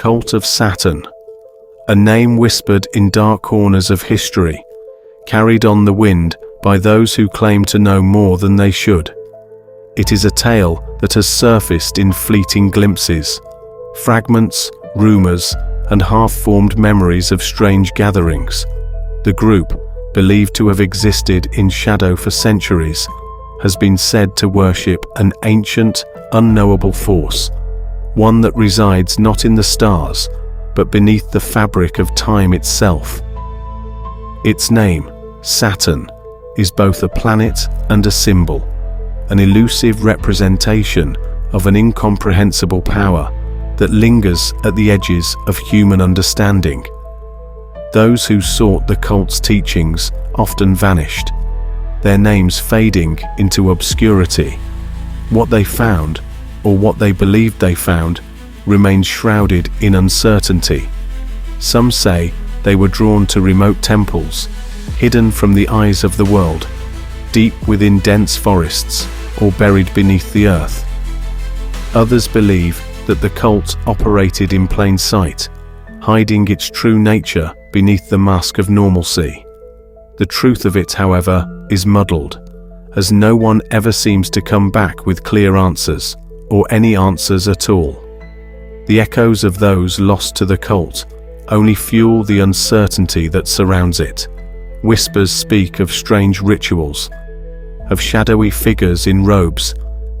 Cult of Saturn, a name whispered in dark corners of history, carried on the wind by those who claim to know more than they should. It is a tale that has surfaced in fleeting glimpses, fragments, rumors, and half-formed memories of strange gatherings. The group, believed to have existed in shadow for centuries, has been said to worship an ancient, unknowable force, one that resides not in the stars, but beneath the fabric of time itself. Its name, Saturn, is both a planet and a symbol, an elusive representation of an incomprehensible power that lingers at the edges of human understanding. Those who sought the cult's teachings often vanished, their names fading into obscurity. What they found, or what they believed they found, remains shrouded in uncertainty. Some say they were drawn to remote temples, hidden from the eyes of the world, deep within dense forests, or buried beneath the earth. Others believe that the cult operated in plain sight, hiding its true nature beneath the mask of normalcy. The truth of it, however, is muddled, as no one ever seems to come back with clear answers, or any answers at all. The echoes of those lost to the cult only fuel the uncertainty that surrounds it. Whispers speak of strange rituals, of shadowy figures in robes,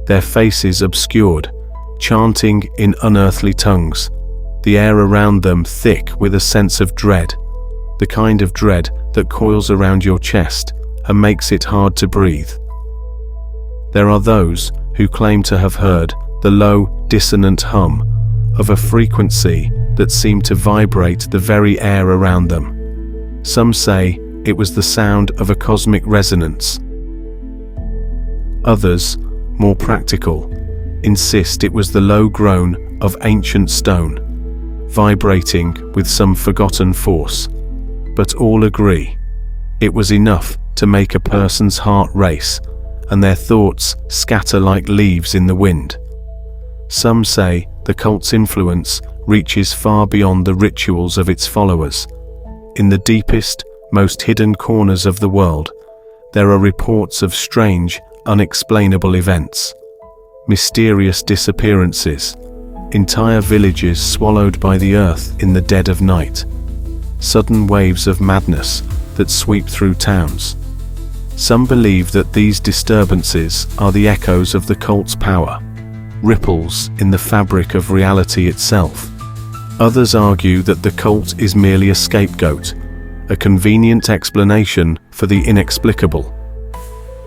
their faces obscured, chanting in unearthly tongues, the air around them thick with a sense of dread, the kind of dread that coils around your chest and makes it hard to breathe. There are those who claim to have heard the low, dissonant hum of a frequency that seemed to vibrate the very air around them. Some say it was the sound of a cosmic resonance. Others, more practical, insist it was the low groan of ancient stone, vibrating with some forgotten force. But all agree, it was enough to make a person's heart race, and their thoughts scatter like leaves in the wind. Some say the cult's influence reaches far beyond the rituals of its followers. In the deepest, most hidden corners of the world, there are reports of strange, unexplainable events. Mysterious disappearances, entire villages swallowed by the earth in the dead of night, sudden waves of madness that sweep through towns. Some believe that these disturbances are the echoes of the cult's power, ripples in the fabric of reality itself. Others argue that the cult is merely a scapegoat, a convenient explanation for the inexplicable.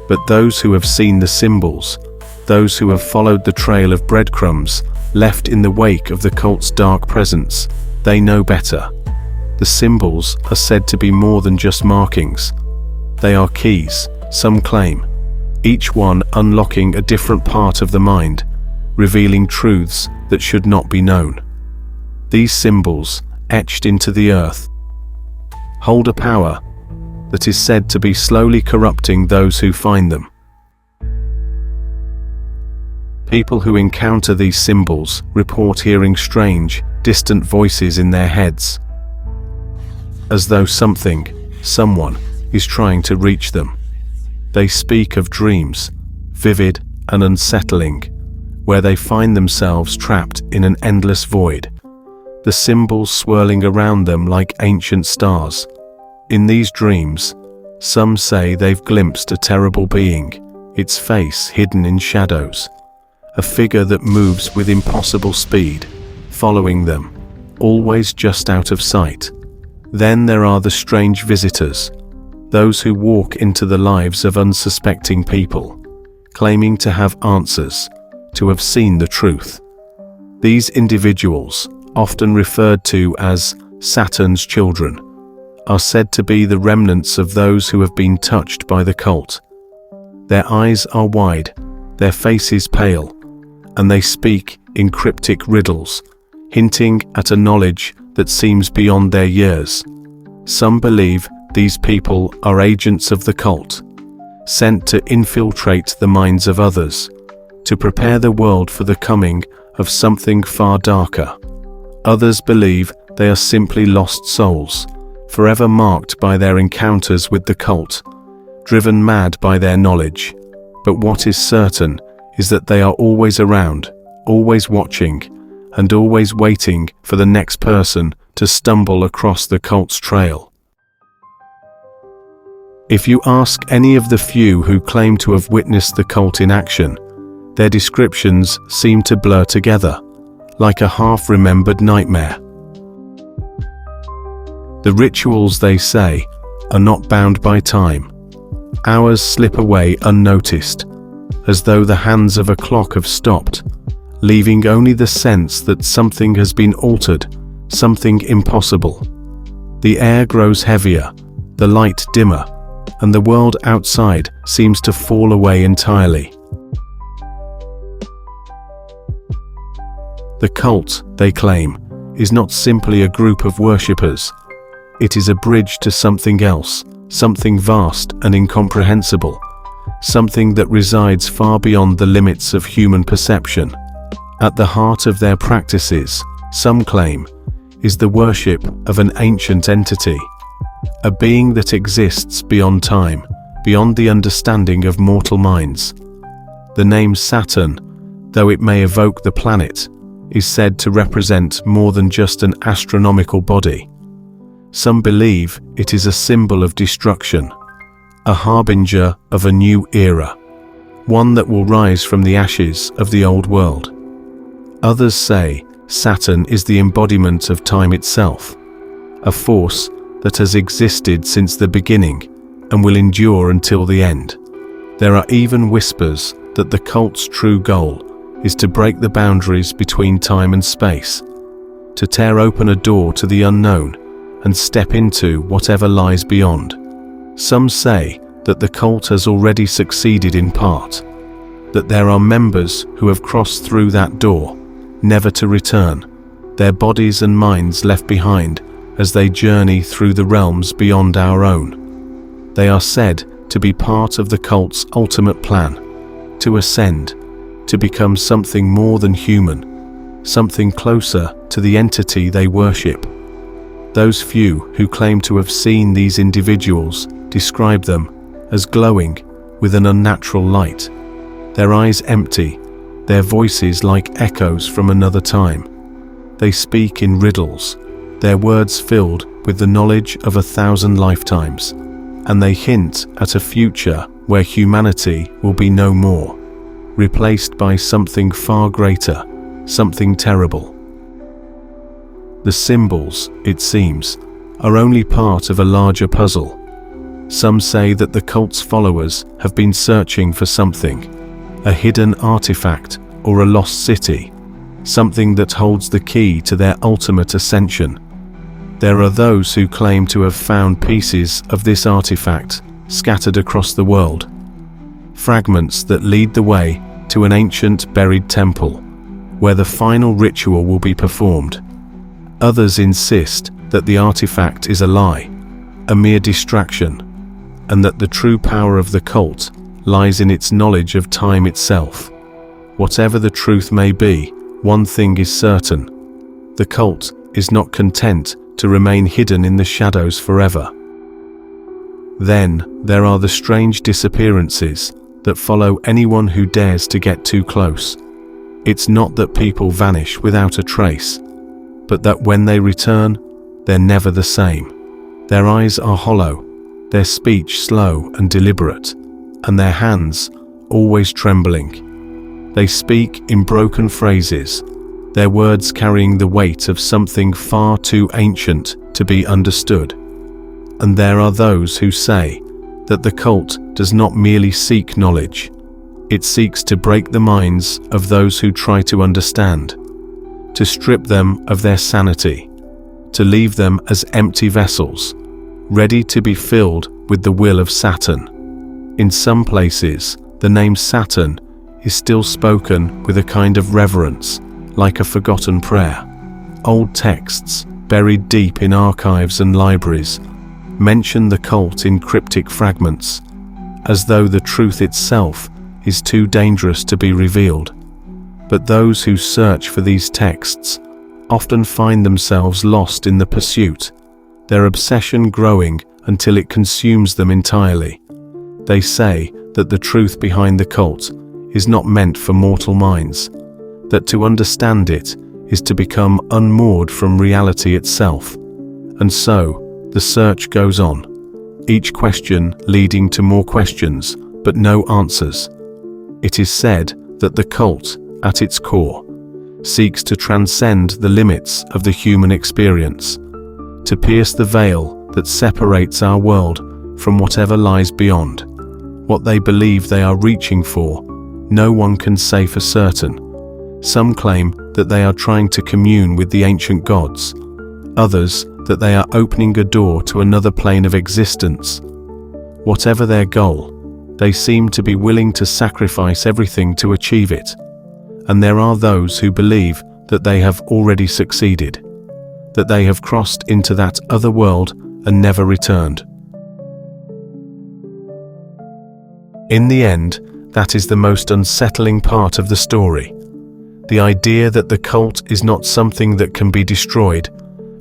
But those who have seen the symbols, those who have followed the trail of breadcrumbs left in the wake of the cult's dark presence, they know better. The symbols are said to be more than just markings. They are keys, some claim, each one unlocking a different part of the mind, revealing truths that should not be known. These symbols, etched into the earth, hold a power that is said to be slowly corrupting those who find them. People who encounter these symbols report hearing strange, distant voices in their heads, as though something, someone, is trying to reach them. They speak of dreams, vivid and unsettling, where they find themselves trapped in an endless void, the symbols swirling around them like ancient stars. In these dreams, some say they've glimpsed a terrible being, its face hidden in shadows, a figure that moves with impossible speed, following them, always just out of sight. Then there are the strange visitors, those who walk into the lives of unsuspecting people, claiming to have answers, to have seen the truth. These individuals, often referred to as Saturn's children, are said to be the remnants of those who have been touched by the cult. Their eyes are wide, their faces pale, and they speak in cryptic riddles, hinting at a knowledge that seems beyond their years. Some believe these people are agents of the cult, sent to infiltrate the minds of others, to prepare the world for the coming of something far darker. Others believe they are simply lost souls, forever marked by their encounters with the cult, driven mad by their knowledge. But what is certain is that they are always around, always watching, and always waiting for the next person to stumble across the cult's trail. If you ask any of the few who claim to have witnessed the cult in action, their descriptions seem to blur together, like a half-remembered nightmare. The rituals, they say, are not bound by time. Hours slip away unnoticed, as though the hands of a clock have stopped, leaving only the sense that something has been altered, something impossible. The air grows heavier, the light dimmer, and the world outside seems to fall away entirely. The cult, they claim, is not simply a group of worshippers. It is a bridge to something else, something vast and incomprehensible, something that resides far beyond the limits of human perception. At the heart of their practices, some claim, is the worship of an ancient entity, a being that exists beyond time, beyond the understanding of mortal minds. The name Saturn, though it may evoke the planet, is said to represent more than just an astronomical body. Some believe it is a symbol of destruction, a harbinger of a new era, one that will rise from the ashes of the old world. Others say Saturn is the embodiment of time itself, a force that has existed since the beginning and will endure until the end. There are even whispers that the cult's true goal is to break the boundaries between time and space, to tear open a door to the unknown and step into whatever lies beyond. Some say that the cult has already succeeded in part, that there are members who have crossed through that door, never to return, their bodies and minds left behind as they journey through the realms beyond our own. They are said to be part of the cult's ultimate plan, to ascend, to become something more than human, something closer to the entity they worship. Those few who claim to have seen these individuals describe them as glowing with an unnatural light, their eyes empty, their voices like echoes from another time. They speak in riddles, their words filled with the knowledge of 1,000 lifetimes, and they hint at a future where humanity will be no more, replaced by something far greater, something terrible. The symbols, it seems, are only part of a larger puzzle. Some say that the cult's followers have been searching for something, a hidden artifact or a lost city, something that holds the key to their ultimate ascension. There are those who claim to have found pieces of this artifact scattered across the world, fragments that lead the way to an ancient buried temple, where the final ritual will be performed. Others insist that the artifact is a lie, a mere distraction, and that the true power of the cult lies in its knowledge of time itself. Whatever the truth may be, one thing is certain: the cult is not content to remain hidden in the shadows forever. Then there are the strange disappearances that follow anyone who dares to get too close. It's not that people vanish without a trace, but that when they return, they're never the same. Their eyes are hollow, their speech slow and deliberate, and their hands always trembling. They speak in broken phrases, their words carrying the weight of something far too ancient to be understood. And there are those who say that the cult does not merely seek knowledge, it seeks to break the minds of those who try to understand, to strip them of their sanity, to leave them as empty vessels, ready to be filled with the will of Saturn. In some places, the name Saturn is still spoken with a kind of reverence, like a forgotten prayer. Old texts, buried deep in archives and libraries, mention the cult in cryptic fragments, as though the truth itself is too dangerous to be revealed. But those who search for these texts often find themselves lost in the pursuit, their obsession growing until it consumes them entirely. They say that the truth behind the cult is not meant for mortal minds, that to understand it is to become unmoored from reality itself. And so, the search goes on, each question leading to more questions, but no answers. It is said that the cult, at its core, seeks to transcend the limits of the human experience, to pierce the veil that separates our world from whatever lies beyond. What they believe they are reaching for, no one can say for certain. Some claim that they are trying to commune with the ancient gods, others that they are opening a door to another plane of existence. Whatever their goal, they seem to be willing to sacrifice everything to achieve it. And there are those who believe that they have already succeeded, that they have crossed into that other world and never returned. In the end, that is the most unsettling part of the story. The idea that the cult is not something that can be destroyed,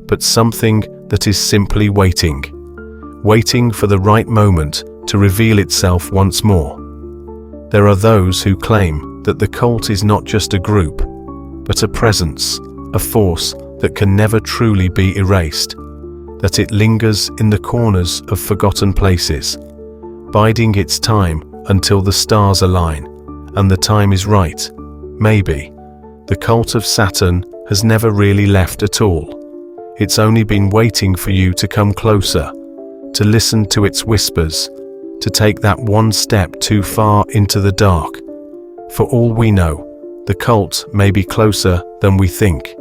but something that is simply waiting for the right moment to reveal itself once more. There are those who claim that the cult is not just a group, but a presence, a force that can never truly be erased, that it lingers in the corners of forgotten places, biding its time until the stars align, and the time is right. Maybe the cult of Saturn has never really left at all. It's only been waiting for you to come closer, to listen to its whispers, to take that one step too far into the dark. For all we know, the cult may be closer than we think.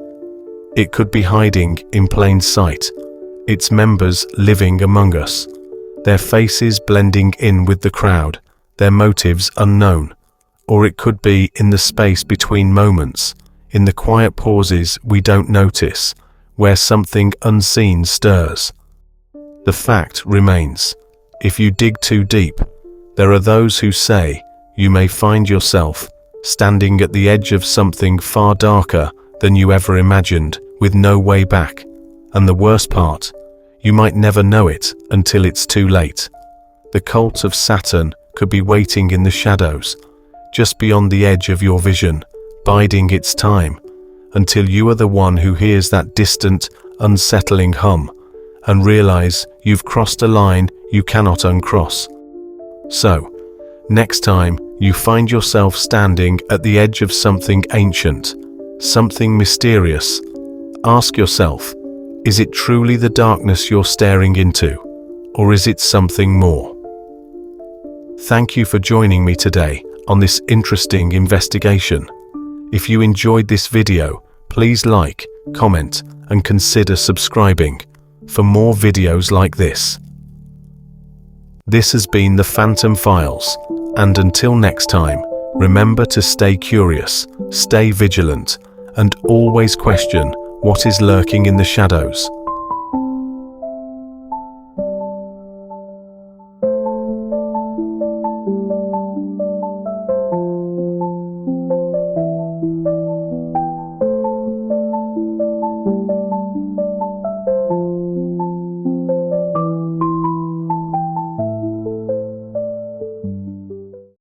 It could be hiding in plain sight, its members living among us, their faces blending in with the crowd, their motives unknown. Or it could be in the space between moments, in the quiet pauses we don't notice, where something unseen stirs. The fact remains, if you dig too deep, there are those who say you may find yourself standing at the edge of something far darker than you ever imagined, with no way back. And the worst part, you might never know it until it's too late. The cult of Saturn could be waiting in the shadows, just beyond the edge of your vision, biding its time, until you are the one who hears that distant, unsettling hum, and realize you've crossed a line you cannot uncross. So, next time you find yourself standing at the edge of something ancient, something mysterious, ask yourself, is it truly the darkness you're staring into, or is it something more? Thank you for joining me today on this interesting investigation. If you enjoyed this video, please like, comment, and consider subscribing for more videos like this. This has been the Phantom Files, and until next time, remember to stay curious, stay vigilant, and always question what is lurking in the shadows.